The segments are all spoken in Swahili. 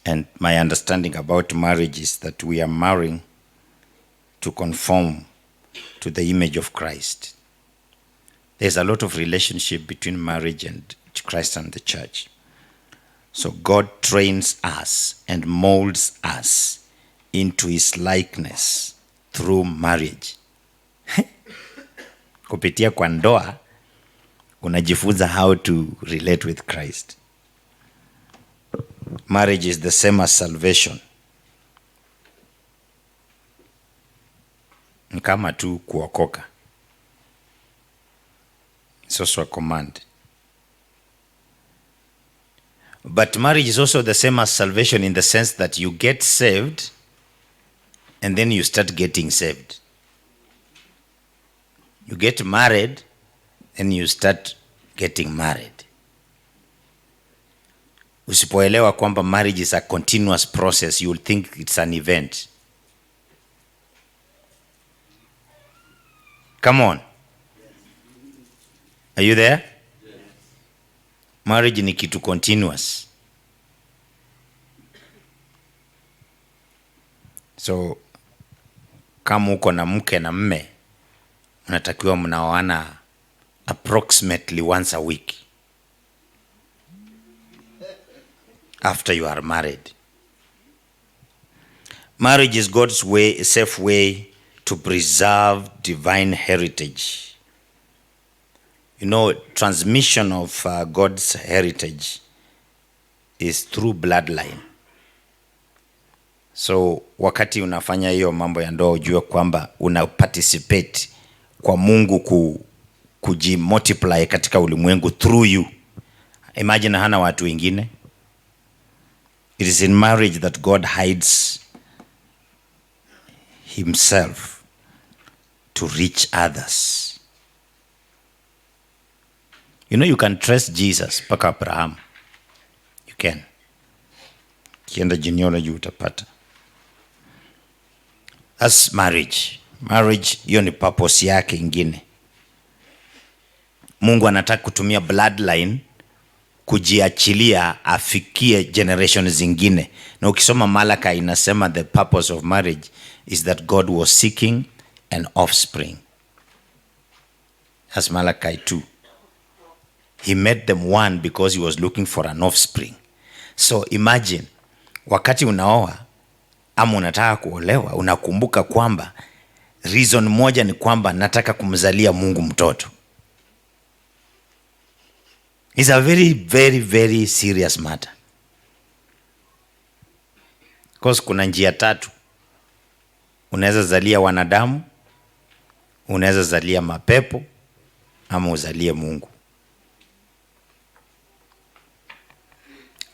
And my understanding about marriage is that we are marrying to conform to the image of Christ. There's a lot of relationship between marriage and Christ and the church. So God trains us and molds us into his likeness through marriage. Kupitia kwa ndoa unajifunza how to relate with Christ. Marriage is the same as salvation. Kama tu kuokoka. It's also a command. But marriage is also the same as salvation in the sense that you get saved and then you start getting saved. You get married and you start getting married. Usipoelewa kwamba marriage is a continuous process, you will think it's an event. Come on. Are you there? Yes. Marriage ni kitu continuous. So kama uko na mke na mme, unatakiwa mnaoana approximately once a week after you are married. Marriage is God's way, a safe way to preserve divine heritage. You know, transmission of God's heritage is through bloodline. So wakati unafanya hiyo mambo ya ndoa, ujue kwamba una participate kwa Mungu kujimultiply katika ulimwengu through you. Imagine hana watu wengine. It is in marriage that God hides himself to reach others. You know, you can trace Jesus paka Abraham. You can. Kienda genealogy utapata. As marriage. Marriage, hiyo ni purpose yake ingine. Mungu anataka kutumia bloodline kujiachilia afikie generation zingine. Na ukisoma Malaka inasema the purpose of marriage is that God was seeking an offspring. As Malachi 2. He made them one because he was looking for an offspring. So imagine, wakati unaoa ama unataka kuolewa, unakumbuka kwamba reason moja ni kwamba nataka kumzalia Mungu mtoto. It's a very, very, very serious matter. Because kuna njia tatu. Unaweza zalia wanadamu, unaweza zalia mapepo, ama uzalie Mungu.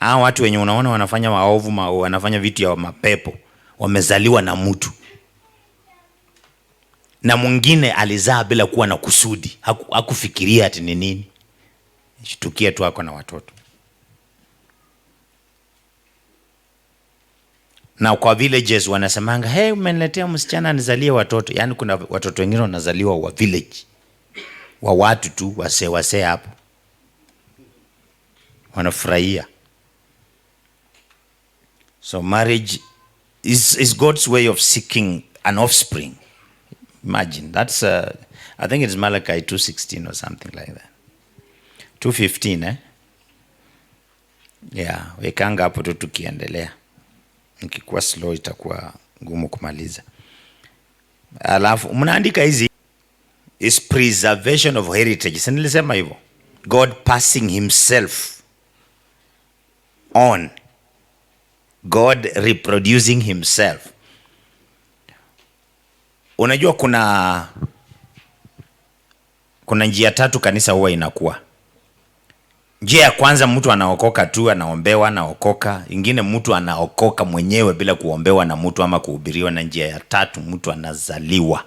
Watu wenye unaona wanafanya maovu, wanafanya vitu ya mapepo, wamezaliwa na mtu. Na mwingine alizaa bila kuwa na kusudi. Hakufikiria ati ni nini. Shtukia tu ako na watoto. Na kwa villages wanasemanga, hey, umeniletea msichana anizalie watoto. Yani kuna watoto wengine wanazaliwa wa village. Wa watu tu, wase hapo. Wanafurahia. So marriage is God's way of seeking an offspring. Imagine, that's I think it's Malachi 2:16 or something like that. 2:15, Yeah, wekanga hapo tu tukiendelea. Nikikuwa slow itakuwa ngumu kumaliza. Alafu mnaandika hizi is preservation of heritage. Sasa nilisema hivyo. God passing himself on. God reproducing himself. Unajua kuna njia tatu kanisa huwa inakuwa. Njia ya kwanza mtu anaokoka tu, anaombewa, anaokoka. Ingine mtu anaokoka mwenyewe bila kuombewa na mtu ama kuhubiriwa. Na njia ya tatu mtu anazaliwa.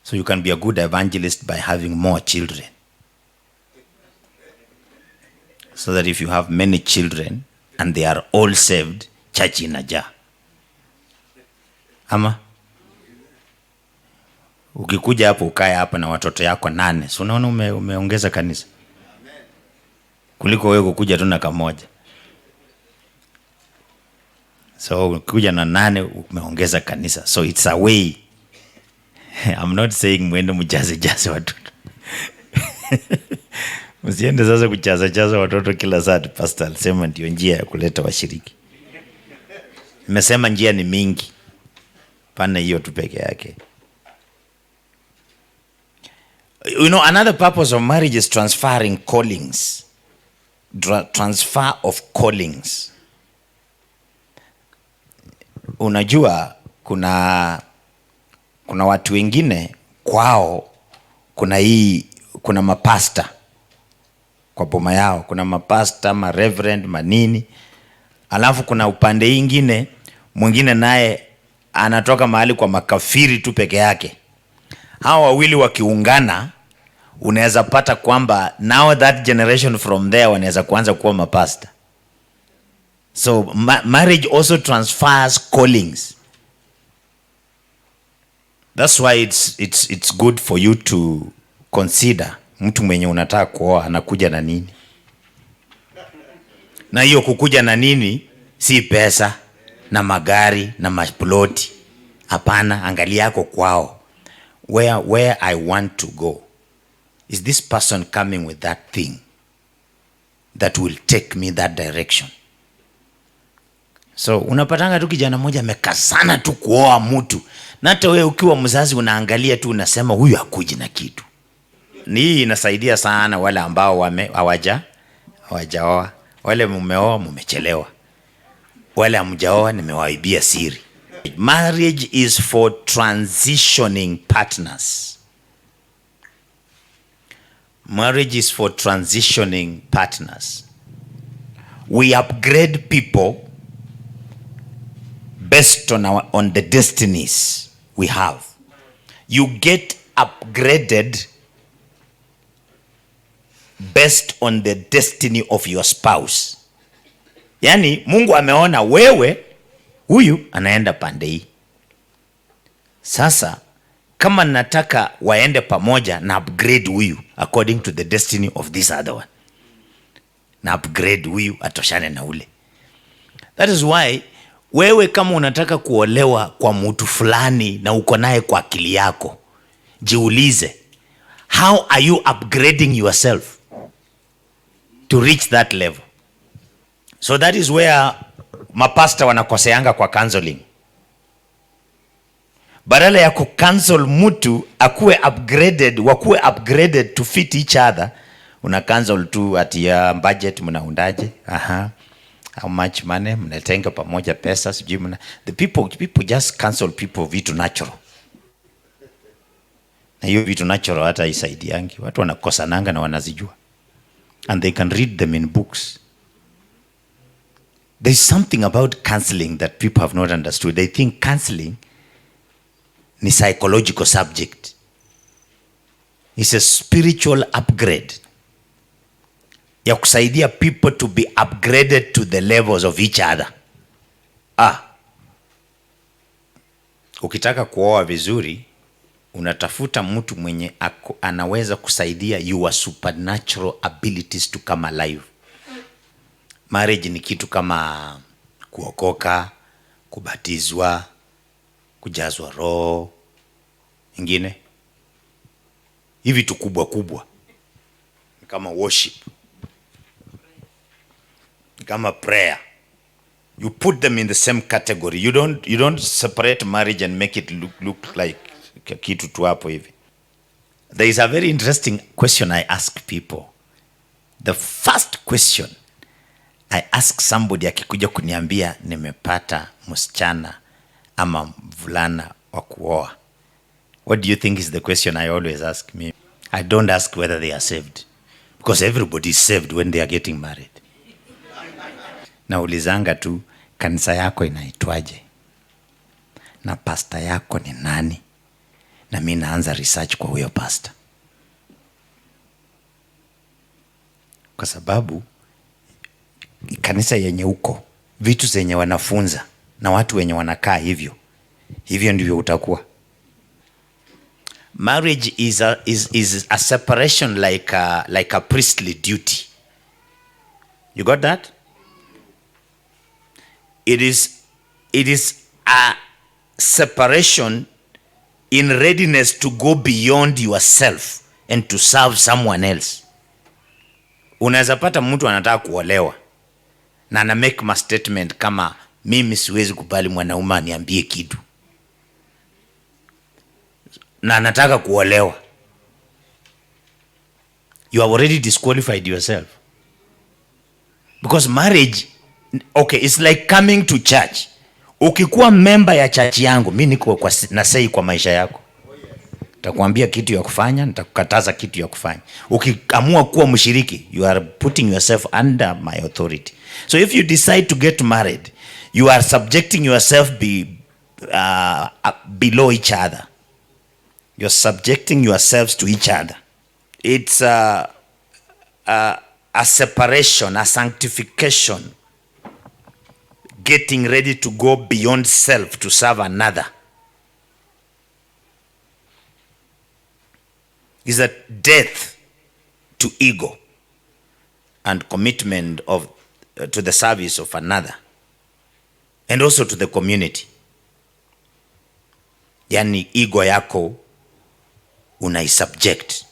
So you can be a good evangelist by having more children. So that if you have many children and they are all saved, church inajaa. Ama ukikuja hapo ukae hapa na watoto yako 8, so unaona umeongeza kanisa. Kuliko wewe kukuja tu na kamoja. So kuja na 8 umeongeza kanisa. So it's a way. I'm not saying mwende mjaze watoto. Msiende sasa kuchaza watoto kila saa. Pastor alisema ndio njia ya kuleta washiriki. Nimesema njia ni mingi. Pana hiyo tu peke yake. You know, another purpose of marriage is transferring callings. Transfer of callings. Unajua kuna watu wengine kwao kuna mapasta kwa boma yao, kuna mapasta, ma reverend, manini. Alafu kuna upande ingine mwingine naye anatoka mahali kwa makafiri tu peke yake. Hao wawili wakiungana, unaweza pata kwamba now that generation from there wanaweza kuanza kuwa mapasta. So marriage also transfers callings. That's why it's good for you to consider mtu mwenye unataka kuoa anakuja na nini. Na hiyo kukuja na nini si pesa na magari na maploti. Hapana, angalia yako kwao. Where I want to go. Is this person coming with that thing that will take me that direction? So unapatanga tu kijana mmoja amekazana tu kuoa mtu. Na hata wewe ukiwa mzazi unaangalia tu unasema huyu hakuji na kitu. Ni inasaidia sana wale ambao hawajaoa. Wale mumeoa mumechelewa. Wale hamjaoa nimewaibia siri. Marriage is for transitioning partners. Marriage is for transitioning partners. We upgrade people based on the destinies we have. You get upgraded based on the destiny of your spouse. Yani Mungu ameona wewe huyu anaenda pande hii. Sasa kama nataka waende pamoja na upgrade huyu according to the destiny of this other one. Na upgrade huyu atoshane na ule. That is why wewe kama unataka kuolewa kwa mtu fulani na uko naye kwa akili yako, jiulize, how are you upgrading yourself to reach that level? So that is where mapasta wanakoseanga kwa counseling. Badala ya kucancel mtu akuwe upgraded to fit each other, una cancel tu ati ya budget mnaundaje? How much money mnatenga pamoja pesa sijui the people just cancel people vitu natural. Na hiyo vitu natural hata isaidiangi. Watu wanakosananga na wanazijua. And they can read them in books. There's something about counseling that people have not understood. They think counseling ni psychological subject. It's a spiritual upgrade. Ya kusaidia people to be upgraded to the levels of each other. Ukitaka kuoa vizuri, unatafuta mtu mwenye anaweza kusaidia your supernatural abilities to come alive. Marriage ni kitu kama kuokoka, kubatizwa, kujazwa roho, ingine hivi tu kubwa kama worship, kama prayer. You put them in the same category. You don't separate marriage and make it look like kitu tu hapo hivi. There is a very interesting question I ask people. The first question I ask somebody akikuja kuniambia nimepata msichana ama mvulana wa kuoa. What do you think is the question I always ask me? I don't ask whether they are saved, because everybody is saved when they are getting married. Naulizanga tu, kanisa yako inaitwaje? Na pastor yako ni nani? Na mimi naanza research kwa huyo pastor. Kwa sababu kanisa yenye uko, vitu zenye wanafunza na watu wenye wanakaa hivyo ndivyo utakuwa. Marriage is a separation like a priestly duty. You got that? It is It is a separation in readiness to go beyond yourself and to serve someone else. Unaweza pata mtu anataka kuolewa na ana make ma statement kama mimi siwezi kubali mwanaume aniambie kitu, na anataka kuolewa. You have already disqualified yourself, because marriage, okay, it's like coming to church. Ukikuwa member ya church yangu, mimi niko nasei kwa maisha yako. Nitakwambia kitu ya kufanya, nitakukataza kitu ya kufanya. Ukiamua kuwa mshiriki, you are putting yourself under my authority. So if you decide to get married, you are subjecting yourself below each other. You're subjecting yourselves to each other. It's a separation, a sanctification, getting ready to go beyond self to serve another. Is a death to ego and commitment to the service of another, and also to the community. Yani ego yako unaisubject.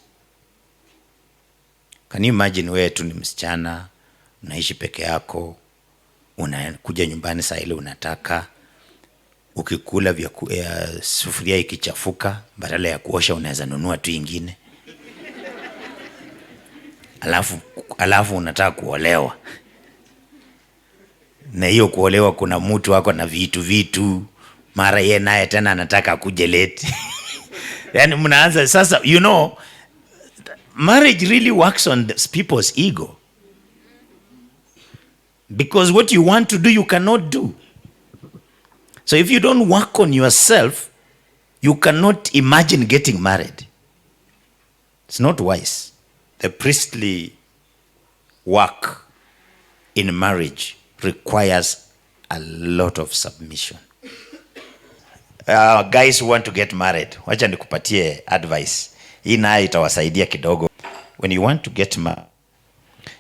Can you imagine wewe tu ni msichana, unaishi peke yako, unakuja nyumbani saa ile unataka, ukikula sufuria ikichafuka, badala ya kuosha unaweza nunua tu ingine. Alafu unataka kuolewa. Na hiyo kuolewa kuna mtu wako na vitu, mara yeye naye tena anataka kuje late. Yani mnaanza sasa, you know, marriage really works on people's ego. Because what you want to do, you cannot do. So if you don't work on yourself, you cannot imagine getting married. It's not wise. The priestly work in marriage requires a lot of submission. Guys who want to get married, wacha nikupatie advice. Hii nayo itawasaidia kidogo. When you want to get married,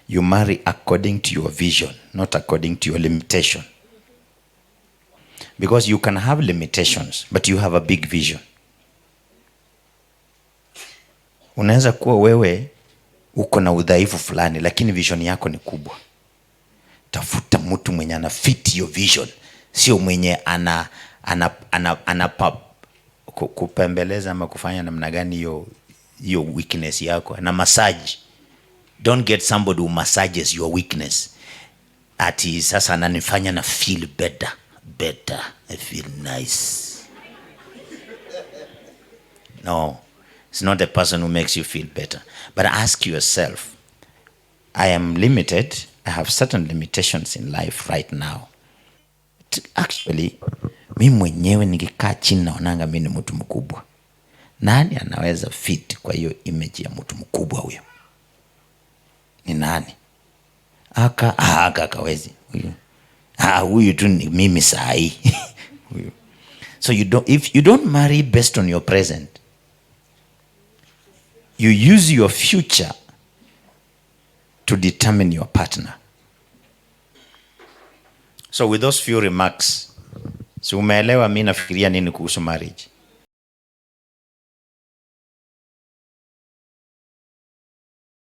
you marry according to your vision, not according to your limitation. Because you can have limitations, but you have a big vision. Unaweza kuwa wewe uko na udhaifu fulani, lakini vision yako ni kubwa. Tafuta mtu mwenye ana fit your vision, sio mwenye ana kupembeleza ama kufanya namna gani hiyo weakness yako na massage. Don't get somebody who massages your weakness. Ati sasa ananifanya na feel better. I feel nice. No, it's not the person who makes you feel better. But ask yourself, I am limited. I have certain limitations in life right now. Actually, mimi mwenyewe nikikaa chini naonanga mimi ni mtu mkubwa. Nani anaweza fit kwa hiyo image ya mtu mkubwa huyo? Ni nani? Aka kawezi. Huyu tu ni mimi sahi. So if you don't marry based on your present, you use your future to determine your partner. So with those few remarks, so umeelewa mimi nafikiria nini kuhusu marriage?